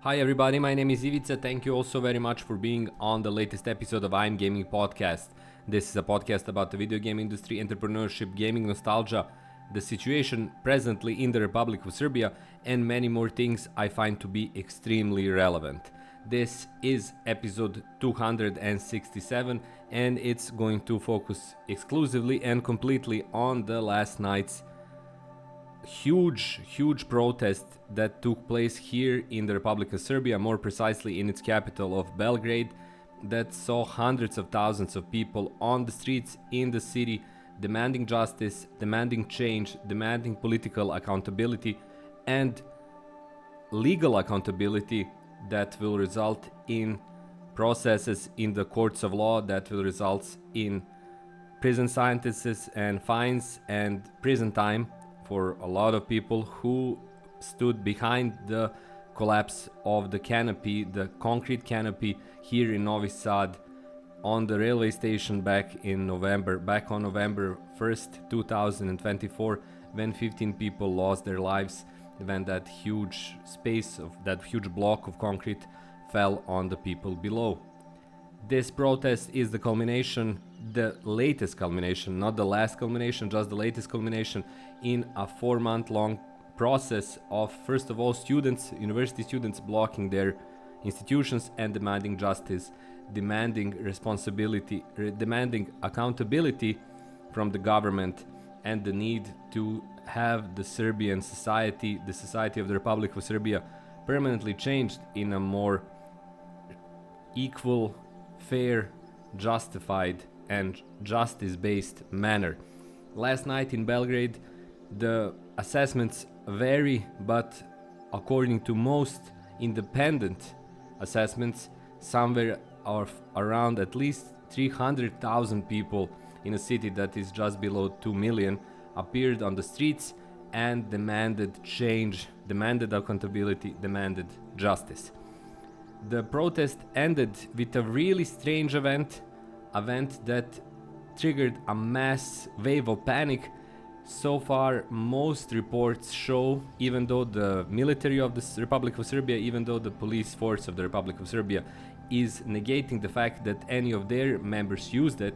Hi everybody, my name is Ivica. Thank you also very much for being on the latest episode of I'm Gaming Podcast. This is a podcast about the video game industry, entrepreneurship, gaming nostalgia, the situation presently in the Republic of Serbia, and many more things I find to be extremely relevant. This is episode 267 and it's going to focus exclusively and completely on the last night's huge protest that took place here in the Republic of Serbia, more precisely in its capital of Belgrade, that saw hundreds of thousands of people on the streets in the city demanding justice, demanding change, demanding political accountability and legal accountability that will result in processes in the courts of law, that will result in prison sentences and fines and prison time for a lot of people who stood behind the collapse of the canopy, the concrete canopy here in Novi Sad on the railway station back on November 1st, 2024, when 15 people lost their lives, when that huge block of concrete fell on the people below. This protest is the culmination, the latest culmination, not the last culmination, just the latest culmination in a 4-month-long process of, first of all, university students blocking their institutions and demanding justice, demanding responsibility, demanding accountability from the government, and the need to have the Serbian society, the society of the Republic of Serbia, permanently changed in a more equal, fair, justified and justice-based manner. Last night in Belgrade, the assessments vary, but according to most independent assessments, somewhere around at least 300,000 people in a city that is just below 2 million appeared on the streets and demanded change, demanded accountability, demanded justice. The protest ended with a really strange event that triggered a mass wave of panic. So far, most reports show, even though the military of the Republic of Serbia, even though the police force of the Republic of Serbia is negating the fact that any of their members used it,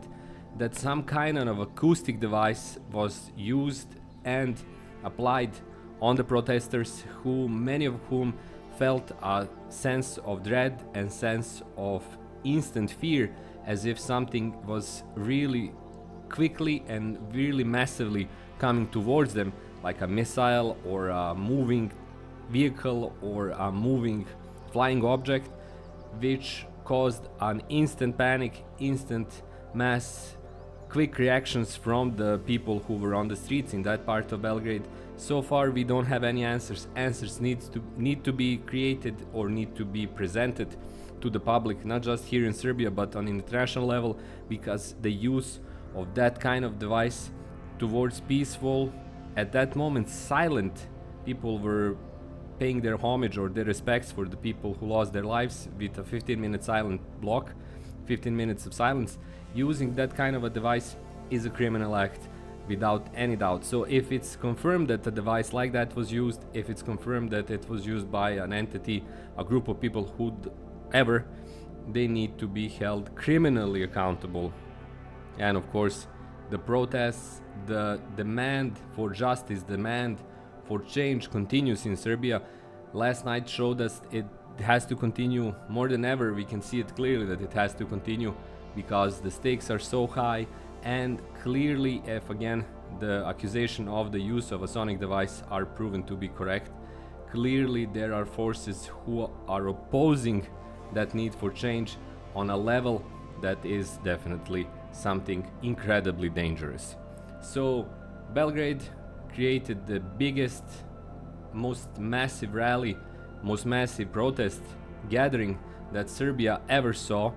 that some kind of acoustic device was used and applied on the protesters, many of whom felt a sense of dread and sense of instant fear, as if something was really quickly and really massively coming towards them, like a missile or a moving vehicle or a moving flying object, which caused an instant panic, instant mass, quick reactions from the people who were on the streets in that part of Belgrade. So far we don't have any answers. Answers need to be created or need to be presented to the public, not just here in Serbia but on an international level, because the use of that kind of device towards peaceful, at that moment silent people were paying their homage or their respects for the people who lost their lives with a 15-minute silent block, 15 minutes of silence. Using that kind of a device is a criminal act without any doubt. So if it's confirmed that a device like that was used, if it's confirmed that it was used by an entity, a group of people whoever, they need to be held criminally accountable. And of course, the protests, the demand for justice, demand for change continues in Serbia. Last night showed us it has to continue more than ever. We can see it clearly that it has to continue because the stakes are so high, and clearly, if again the accusation of the use of a sonic device are proven to be correct, clearly there are forces who are opposing that need for change on a level that is definitely something incredibly dangerous. So Belgrade created the biggest, most massive rally, most massive protest gathering that Serbia ever saw,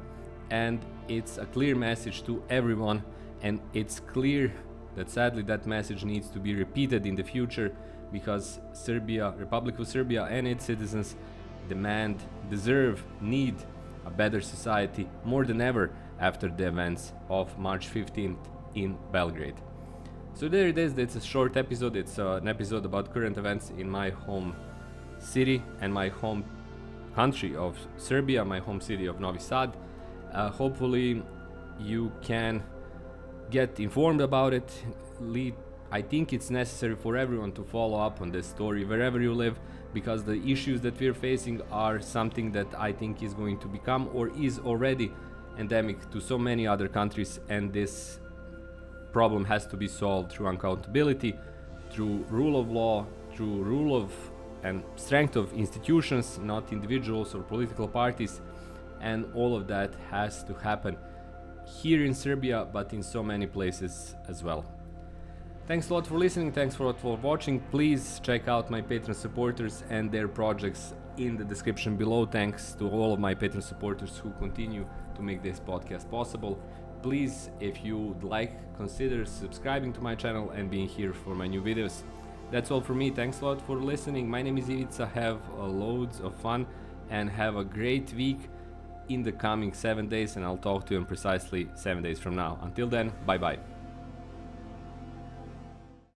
and it's a clear message to everyone, and it's clear that sadly that message needs to be repeated in the future, because Serbia, Republic of Serbia and its citizens demand, deserve, need a better society more than ever after the events of March 15th in Belgrade. So there it is. It's a short episode. It's an episode about current events in my home city and my home country of Serbia, my home city of Novi Sad. Hopefully you can get informed about it. I think it's necessary for everyone to follow up on this story wherever you live, because the issues that we're facing are something that I think is going to become or is already endemic to so many other countries, and this problem has to be solved through accountability, through rule of law, through rule of and strength of institutions, not individuals or political parties, and all of that has to happen here in Serbia, but in so many places as well. Thanks a lot for listening, thanks a lot for watching. Please check out my Patreon supporters and their projects in the description below. Thanks to all of my Patreon supporters who continue to make this podcast possible. Please, if you would like, consider subscribing to my channel and being here for my new videos. That's all for me. Thanks a lot for listening. My name is Ivica. Have loads of fun and have a great week in the coming 7 days, and I'll talk to you in precisely 7 days from now. Until then, bye bye.